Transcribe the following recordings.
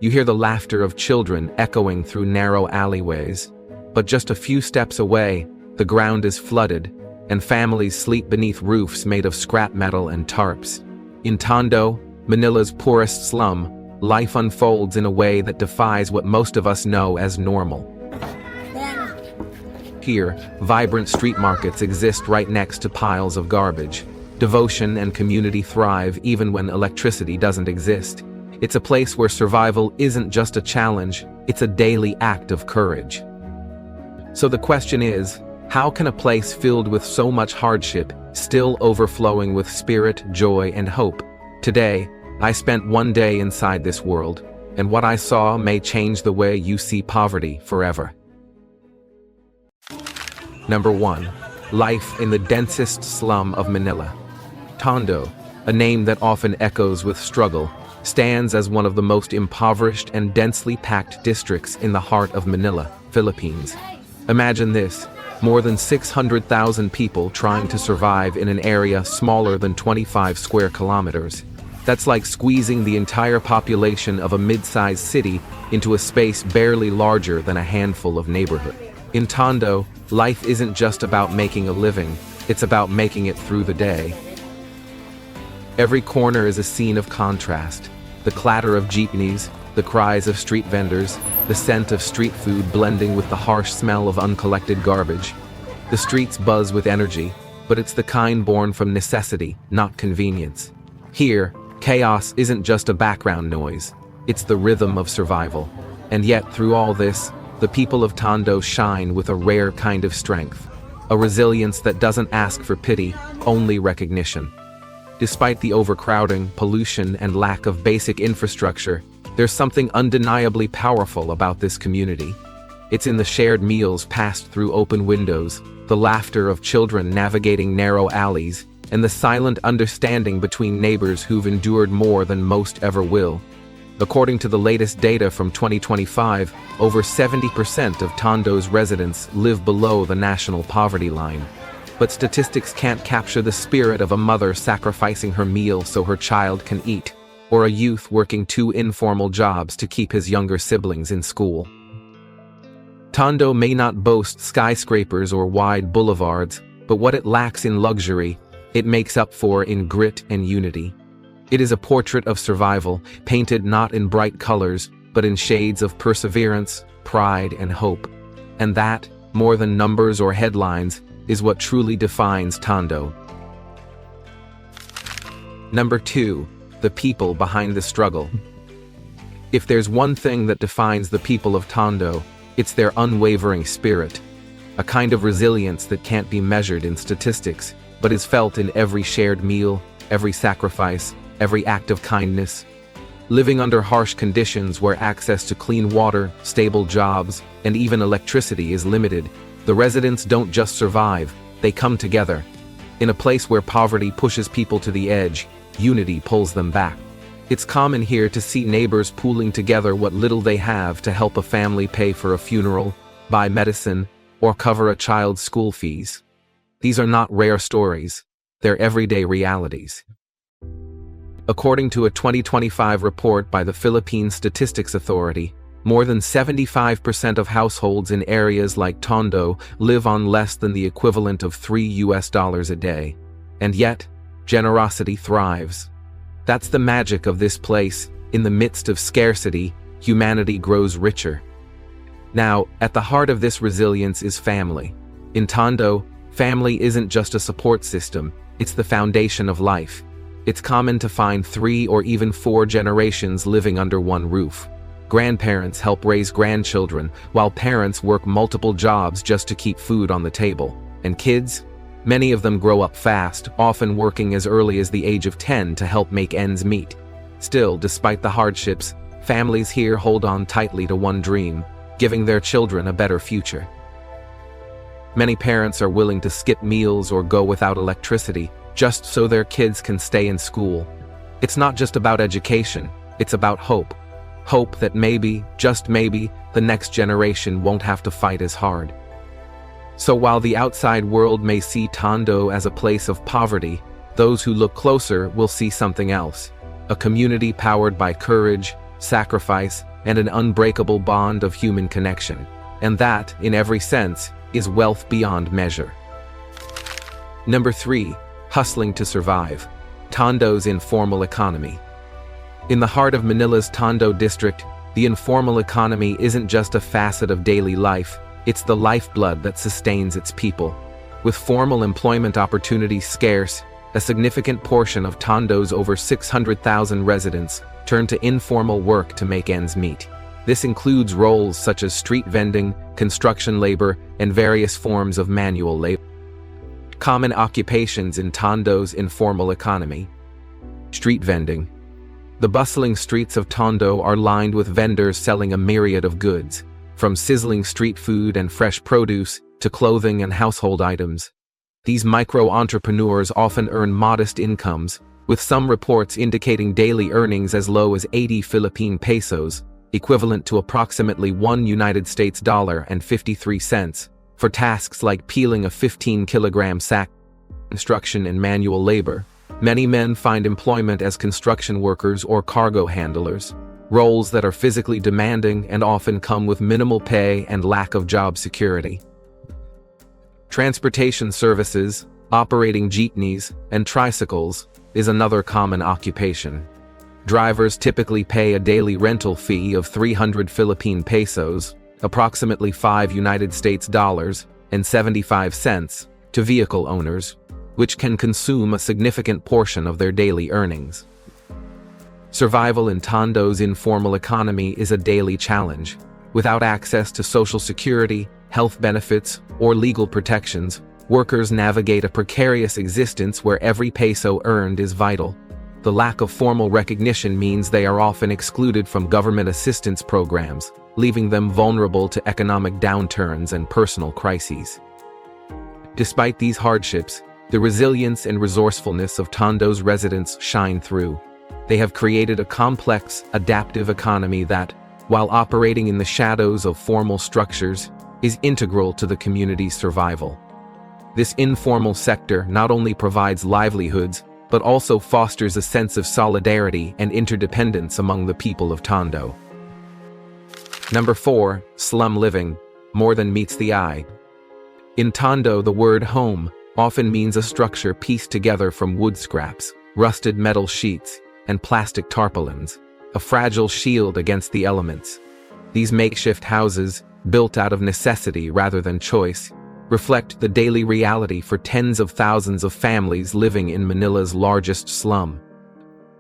You hear the laughter of children echoing through narrow alleyways. But just a few steps away, the ground is flooded, and families sleep beneath roofs made of scrap metal and tarps. In Tondo, Manila's poorest slum, life unfolds in a way that defies what most of us know as normal. Here, vibrant street markets exist right next to piles of garbage. Devotion and community thrive even when electricity doesn't exist. It's a place where survival isn't just a challenge, it's a daily act of courage. So the question is, how can a place filled with so much hardship still overflowing with spirit, joy, and hope? Today, I spent one day inside this world, and what I saw may change the way you see poverty forever. Number 1. Life in the densest slum of Manila. Tondo, a name that often echoes with struggle, stands as one of the most impoverished and densely packed districts in the heart of Manila, Philippines. Imagine this, more than 600,000 people trying to survive in an area smaller than 25 square kilometers. That's like squeezing the entire population of a mid-sized city into a space barely larger than a handful of neighborhoods. In Tondo, life isn't just about making a living, it's about making it through the day. Every corner is a scene of contrast. The clatter of jeepneys, the cries of street vendors, the scent of street food blending with the harsh smell of uncollected garbage. The streets buzz with energy, but it's the kind born from necessity, not convenience. Here, chaos isn't just a background noise, it's the rhythm of survival. And yet, through all this, the people of Tondo shine with a rare kind of strength, a resilience that doesn't ask for pity, only recognition. Despite the overcrowding, pollution, and lack of basic infrastructure, there's something undeniably powerful about this community. It's in the shared meals passed through open windows, the laughter of children navigating narrow alleys, and the silent understanding between neighbors who've endured more than most ever will. According to the latest data from 2025, over 70% of Tondo's residents live below the national poverty line. But statistics can't capture the spirit of a mother sacrificing her meal so her child can eat, or a youth working 2 informal jobs to keep his younger siblings in school. Tondo may not boast skyscrapers or wide boulevards, but what it lacks in luxury, it makes up for in grit and unity. It is a portrait of survival, painted not in bright colors, but in shades of perseverance, pride, and hope. And that, more than numbers or headlines, is what truly defines Tondo. Number 2. The people behind the struggle. If there's one thing that defines the people of Tondo, it's their unwavering spirit. A kind of resilience that can't be measured in statistics, but is felt in every shared meal, every sacrifice, every act of kindness. Living under harsh conditions where access to clean water, stable jobs, and even electricity is limited, the residents don't just survive, they come together. In a place where poverty pushes people to the edge, unity pulls them back. It's common here to see neighbors pooling together what little they have to help a family pay for a funeral, buy medicine, or cover a child's school fees. These are not rare stories, they're everyday realities. According to a 2025 report by the Philippine Statistics Authority, more than 75% of households in areas like Tondo live on less than the equivalent of $3 a day. And yet, generosity thrives. That's the magic of this place. In the midst of scarcity, humanity grows richer. Now, at the heart of this resilience is family. In Tondo, family isn't just a support system, it's the foundation of life. It's common to find 3 or even 4 generations living under one roof. Grandparents help raise grandchildren, while parents work multiple jobs just to keep food on the table. And kids? Many of them grow up fast, often working as early as the age of 10 to help make ends meet. Still, despite the hardships, families here hold on tightly to one dream, giving their children a better future. Many parents are willing to skip meals or go without electricity, just so their kids can stay in school. It's not just about education, it's about hope. Hope that maybe, just maybe, the next generation won't have to fight as hard. So while the outside world may see Tondo as a place of poverty, those who look closer will see something else. A community powered by courage, sacrifice, and an unbreakable bond of human connection. And that, in every sense, is wealth beyond measure. Number 3. Hustling to survive. Tondo's informal economy. In the heart of Manila's Tondo district, the informal economy isn't just a facet of daily life, it's the lifeblood that sustains its people. With formal employment opportunities scarce, a significant portion of Tondo's over 600,000 residents turn to informal work to make ends meet. This includes roles such as street vending, construction labor, and various forms of manual labor. Common occupations in Tondo's informal economy. Street vending. The bustling streets of Tondo are lined with vendors selling a myriad of goods, from sizzling street food and fresh produce to clothing and household items. These micro-entrepreneurs often earn modest incomes, with some reports indicating daily earnings as low as 80 Philippine pesos, equivalent to approximately $1.53, for tasks like peeling a 15-kilogram sack. Construction and manual labor. Many men find employment as construction workers or cargo handlers, roles that are physically demanding and often come with minimal pay and lack of job security. Transportation services, operating jeepneys, and tricycles is another common occupation. Drivers typically pay a daily rental fee of 300 Philippine pesos, approximately $5 to vehicle owners, which can consume a significant portion of their daily earnings. Survival in Tondo's informal economy is a daily challenge. Without access to social security, health benefits, or legal protections, workers navigate a precarious existence where every peso earned is vital. The lack of formal recognition means they are often excluded from government assistance programs, leaving them vulnerable to economic downturns and personal crises. Despite these hardships, the resilience and resourcefulness of Tondo's residents shine through. They have created a complex, adaptive economy that, while operating in the shadows of formal structures, is integral to the community's survival. This informal sector not only provides livelihoods, but also fosters a sense of solidarity and interdependence among the people of Tondo. Number 4. Slum living, more than meets the eye. In Tondo, the word home often means a structure pieced together from wood scraps, rusted metal sheets, and plastic tarpaulins, a fragile shield against the elements. These makeshift houses, built out of necessity rather than choice, reflect the daily reality for tens of thousands of families living in Manila's largest slum.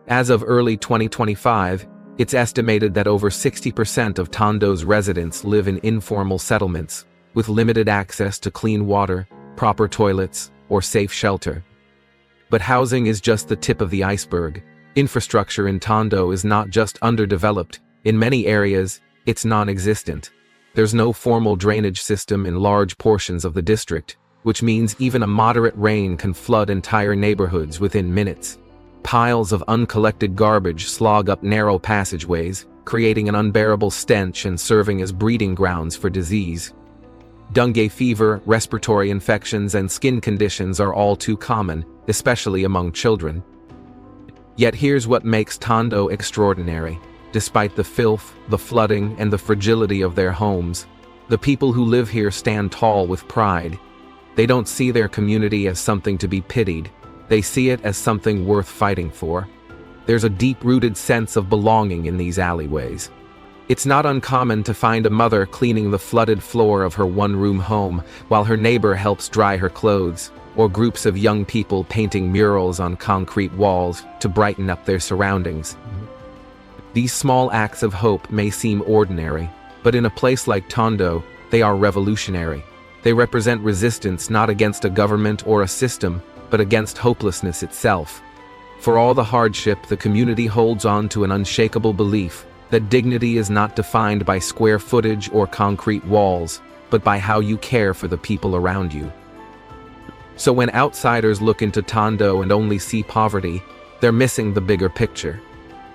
As of early 2025, it's estimated that over 60% of Tondo's residents live in informal settlements, with limited access to clean water, proper toilets, or safe shelter. But housing is just the tip of the iceberg. Infrastructure in Tondo is not just underdeveloped, in many areas, it's non-existent. There's no formal drainage system in large portions of the district, which means even a moderate rain can flood entire neighborhoods within minutes. Piles of uncollected garbage slog up narrow passageways, creating an unbearable stench and serving as breeding grounds for disease. Dengue fever, respiratory infections, and skin conditions are all too common, especially among children. Yet here's what makes Tondo extraordinary. Despite the filth, the flooding, and the fragility of their homes, the people who live here stand tall with pride. They don't see their community as something to be pitied. They see it as something worth fighting for. There's a deep-rooted sense of belonging in these alleyways. It's not uncommon to find a mother cleaning the flooded floor of her one-room home while her neighbor helps dry her clothes, or groups of young people painting murals on concrete walls to brighten up their surroundings. These small acts of hope may seem ordinary, but in a place like Tondo, they are revolutionary. They represent resistance not against a government or a system, but against hopelessness itself. For all the hardship, the community holds on to an unshakable belief that dignity is not defined by square footage or concrete walls, but by how you care for the people around you. So when outsiders look into Tondo and only see poverty, they're missing the bigger picture.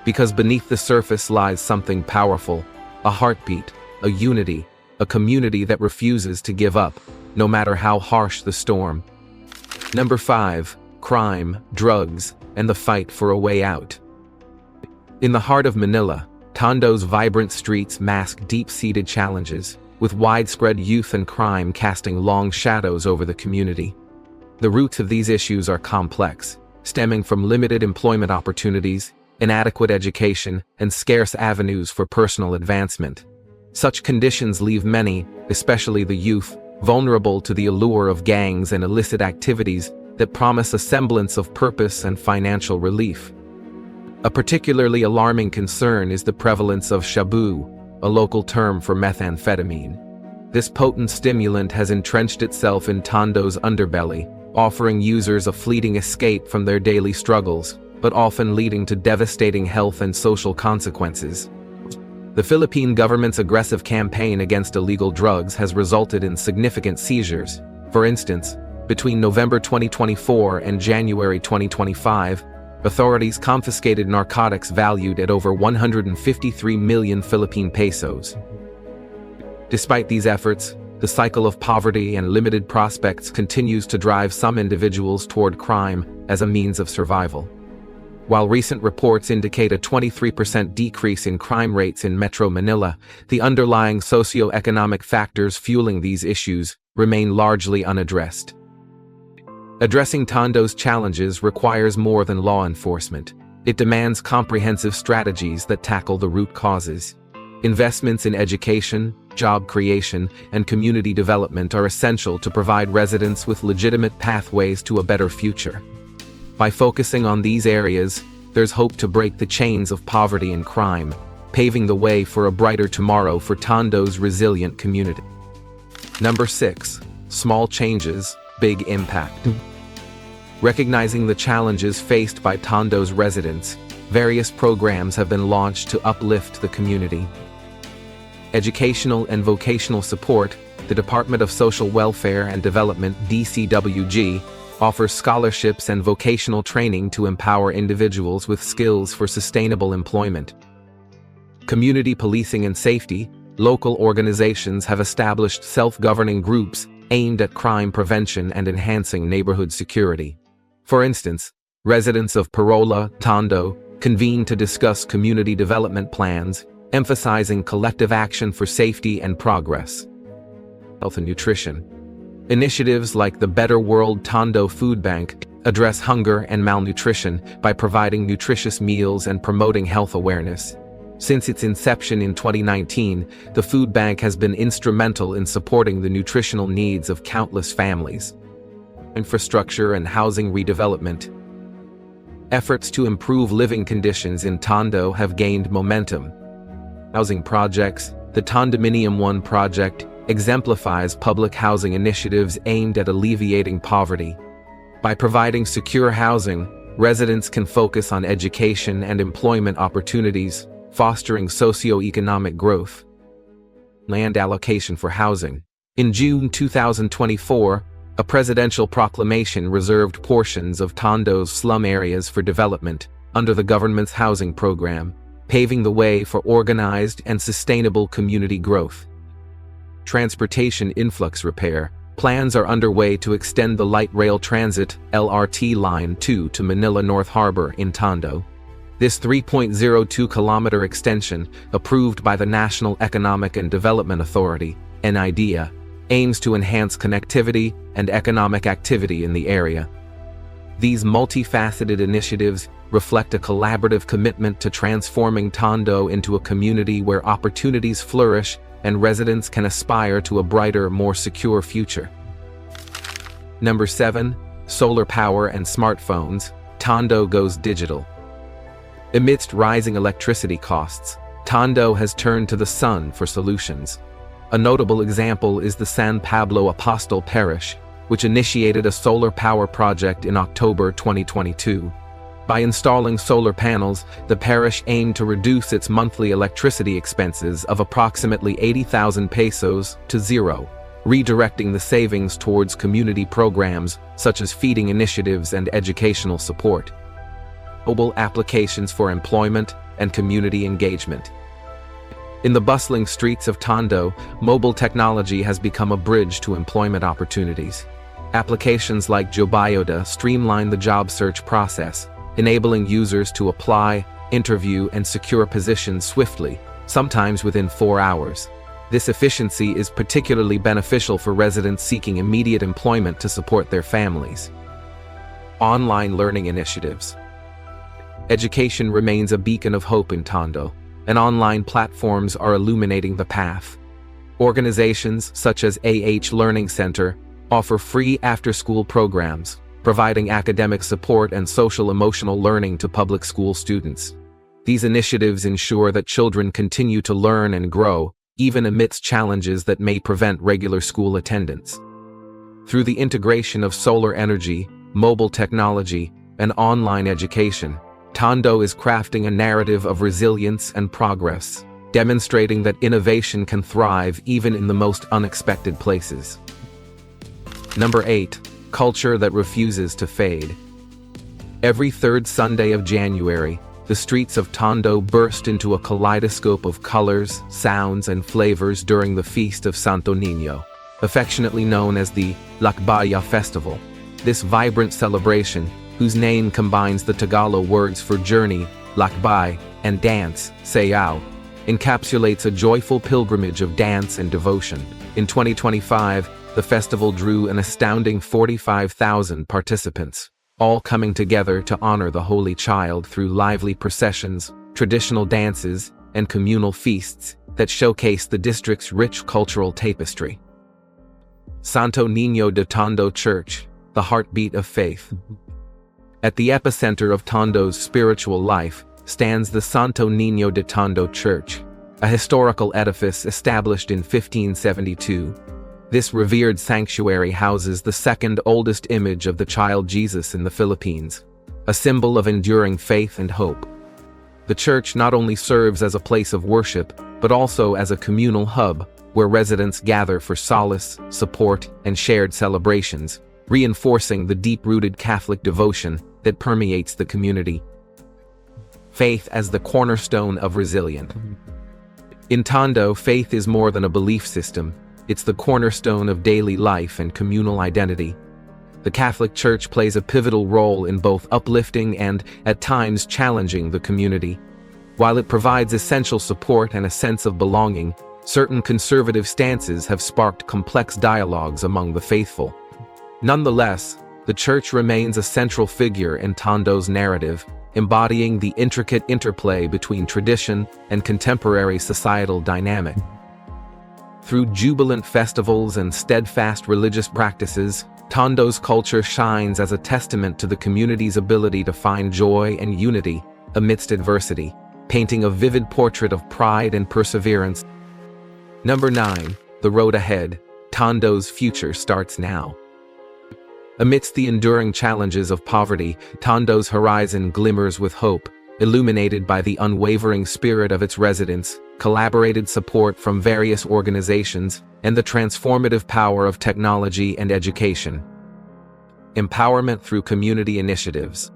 Because beneath the surface lies something powerful, a heartbeat, a unity, a community that refuses to give up, no matter how harsh the storm. Number 5. Crime, drugs, and the fight for a way out. In the heart of Manila, Tondo's vibrant streets mask deep-seated challenges, with widespread youth and crime casting long shadows over the community. The roots of these issues are complex, stemming from limited employment opportunities, inadequate education, and scarce avenues for personal advancement. Such conditions leave many, especially the youth, vulnerable to the allure of gangs and illicit activities that promise a semblance of purpose and financial relief. A particularly alarming concern is the prevalence of shabu, a local term for methamphetamine. This potent stimulant has entrenched itself in Tondo's underbelly, offering users a fleeting escape from their daily struggles, but often leading to devastating health and social consequences. The Philippine government's aggressive campaign against illegal drugs has resulted in significant seizures. For instance, between November 2024 and January 2025, authorities confiscated narcotics valued at over 153 million Philippine pesos. Despite these efforts, the cycle of poverty and limited prospects continues to drive some individuals toward crime as a means of survival. While recent reports indicate a 23% decrease in crime rates in Metro Manila, the underlying socio-economic factors fueling these issues remain largely unaddressed. Addressing Tondo's challenges requires more than law enforcement. It demands comprehensive strategies that tackle the root causes. Investments in education, job creation, and community development are essential to provide residents with legitimate pathways to a better future. By focusing on these areas, there's hope to break the chains of poverty and crime, paving the way for a brighter tomorrow for Tondo's resilient community. Number 6. Small changes, big impact. Recognizing the challenges faced by Tondo's residents, various programs have been launched to uplift the community. Educational and vocational support, the Department of Social Welfare and Development (DCWG) offers scholarships and vocational training to empower individuals with skills for sustainable employment. Community policing and safety, local organizations have established self-governing groups aimed at crime prevention and enhancing neighborhood security. For instance, residents of Parola, Tondo, convene to discuss community development plans, emphasizing collective action for safety and progress. Health and nutrition. Initiatives like the Better World Tondo Food Bank address hunger and malnutrition by providing nutritious meals and promoting health awareness. Since its inception in 2019, the food bank has been instrumental in supporting the nutritional needs of countless families. Infrastructure and housing redevelopment. Efforts to improve living conditions in Tondo have gained momentum. Housing projects, the Tondominium 1 project, exemplifies public housing initiatives aimed at alleviating poverty. By providing secure housing, residents can focus on education and employment opportunities, fostering socio-economic growth. Land allocation for housing. In June 2024, a presidential proclamation reserved portions of Tondo's slum areas for development under the government's housing program, paving the way for organized and sustainable community growth. Transportation influx repair. Plans are underway to extend the light rail transit (LRT) Line 2 to Manila North Harbor in Tondo. This 3.02-kilometer extension, approved by the National Economic and Development Authority (NIDEA), aims to enhance connectivity and economic activity in the area. These multifaceted initiatives reflect a collaborative commitment to transforming Tondo into a community where opportunities flourish and residents can aspire to a brighter, more secure future. Number 7. Solar power and smartphones. Tondo goes digital. Amidst rising electricity costs, Tondo has turned to the sun for solutions. A notable example is the San Pablo Apostol Parish, which initiated a solar power project in October 2022. By installing solar panels, the parish aimed to reduce its monthly electricity expenses of approximately 80,000 pesos to zero, redirecting the savings towards community programs such as feeding initiatives and educational support. Mobile applications for employment and community engagement. In the bustling streets of Tondo, mobile technology has become a bridge to employment opportunities. Applications like Jobayada streamline the job search process, enabling users to apply, interview, and secure positions swiftly, sometimes within 4 hours. This efficiency is particularly beneficial for residents seeking immediate employment to support their families. Online learning initiatives. Education remains a beacon of hope in Tondo, and online platforms are illuminating the path. Organizations such as Learning Center offer free after-school programs, providing academic support and social-emotional learning to public school students. These initiatives ensure that children continue to learn and grow, even amidst challenges that may prevent regular school attendance. Through the integration of solar energy, mobile technology, and online education, Tondo is crafting a narrative of resilience and progress, demonstrating that innovation can thrive even in the most unexpected places. Number 8. Culture that refuses to fade. Every third Sunday of January, the streets of Tondo burst into a kaleidoscope of colors, sounds, and flavors during the Feast of Santo Niño, affectionately known as the Lakbaya Festival. This vibrant celebration, whose name combines the Tagalog words for journey, lakbay, and dance, sayaw, encapsulates a joyful pilgrimage of dance and devotion. In 2025, the festival drew an astounding 45,000 participants, all coming together to honor the Holy Child through lively processions, traditional dances, and communal feasts that showcase the district's rich cultural tapestry. Santo Niño de Tondo Church, the heartbeat of faith. At the epicenter of Tondo's spiritual life stands the Santo Niño de Tondo Church, a historical edifice established in 1572. This revered sanctuary houses the second oldest image of the child Jesus in the Philippines, a symbol of enduring faith and hope. The church not only serves as a place of worship, but also as a communal hub where residents gather for solace, support, and shared celebrations, reinforcing the deep-rooted Catholic devotion that permeates the community. Faith as the cornerstone of resilience. In Tondo, faith is more than a belief system. It's the cornerstone of daily life and communal identity. The Catholic Church plays a pivotal role in both uplifting and, at times, challenging the community. While it provides essential support and a sense of belonging, certain conservative stances have sparked complex dialogues among the faithful. Nonetheless, the Church remains a central figure in Tondo's narrative, embodying the intricate interplay between tradition and contemporary societal dynamic. Through jubilant festivals and steadfast religious practices, Tondo's culture shines as a testament to the community's ability to find joy and unity amidst adversity, painting a vivid portrait of pride and perseverance. Number 9. The road ahead. Tondo's future starts now. Amidst the enduring challenges of poverty, Tondo's horizon glimmers with hope, illuminated by the unwavering spirit of its residents, collaborated support from various organizations, and the transformative power of technology and education. Empowerment through community initiatives.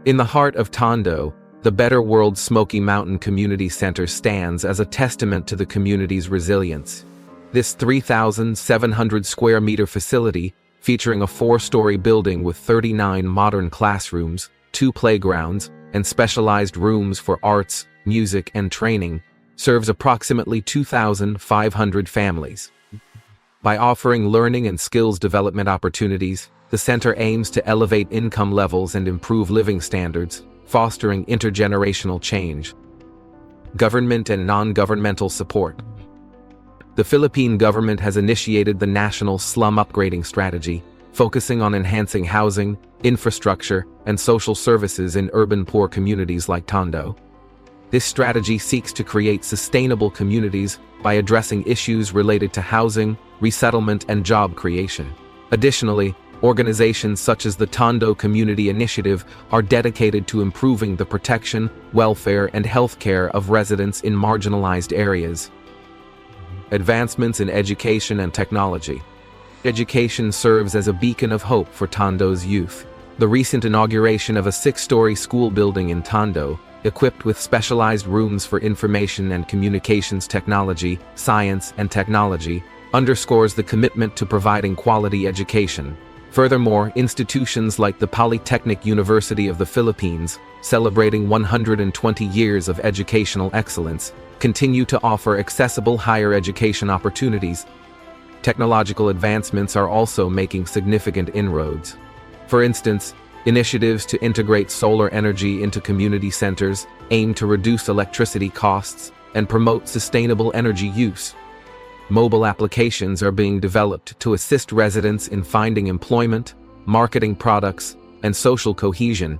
In the heart of Tondo, the Better World Smoky Mountain Community Center stands as a testament to the community's resilience. This 3,700 square meter facility, featuring a 4-story building with 39 modern classrooms, 2 playgrounds, and specialized rooms for arts, music, and training, serves approximately 2,500 families. By offering learning and skills development opportunities, the center aims to elevate income levels and improve living standards, fostering intergenerational change. Government and non-governmental support. The Philippine government has initiated the National Slum Upgrading Strategy, focusing on enhancing housing, infrastructure, and social services in urban poor communities like Tondo. This strategy seeks to create sustainable communities by addressing issues related to housing, resettlement, and job creation. Additionally, organizations such as the Tondo Community Initiative are dedicated to improving the protection, welfare, and healthcare of residents in marginalized areas. Advancements in education and technology. Education serves as a beacon of hope for Tondo's youth. The recent inauguration of a 6-story school building in Tondo, equipped with specialized rooms for information and communications technology, science, and technology, underscores the commitment to providing quality education. Furthermore, institutions like the Polytechnic University of the Philippines, celebrating 120 years of educational excellence, continue to offer accessible higher education opportunities. Technological advancements are also making significant inroads. For instance, initiatives to integrate solar energy into community centers aim to reduce electricity costs and promote sustainable energy use. Mobile applications are being developed to assist residents in finding employment, marketing products, and social cohesion.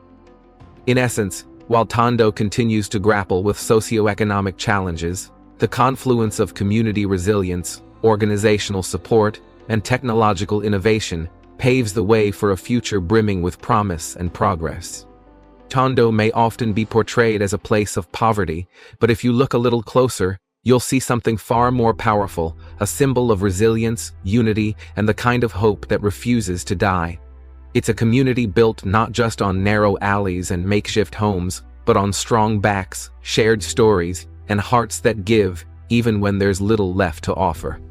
In essence, while Tondo continues to grapple with socioeconomic challenges, the confluence of community resilience, organizational support, and technological innovation paves the way for a future brimming with promise and progress. Tondo may often be portrayed as a place of poverty, but if you look a little closer, you'll see something far more powerful, a symbol of resilience, unity, and the kind of hope that refuses to die. It's a community built not just on narrow alleys and makeshift homes, but on strong backs, shared stories, and hearts that give, even when there's little left to offer.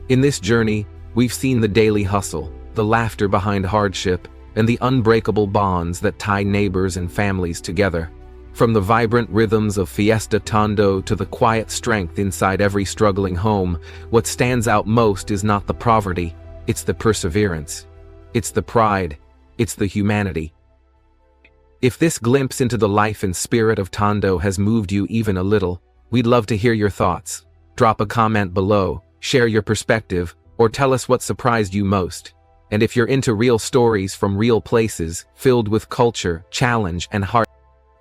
In this journey, we've seen the daily hustle, the laughter behind hardship, and the unbreakable bonds that tie neighbors and families together. From the vibrant rhythms of Fiesta Tondo to the quiet strength inside every struggling home, what stands out most is not the poverty, it's the perseverance. It's the pride, it's the humanity. If this glimpse into the life and spirit of Tondo has moved you even a little, we'd love to hear your thoughts. Drop a comment below, share your perspective, or tell us what surprised you most. And if you're into real stories from real places, filled with culture, challenge, and heart,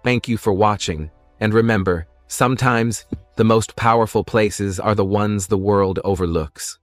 thank you for watching, and remember, sometimes the most powerful places are the ones the world overlooks.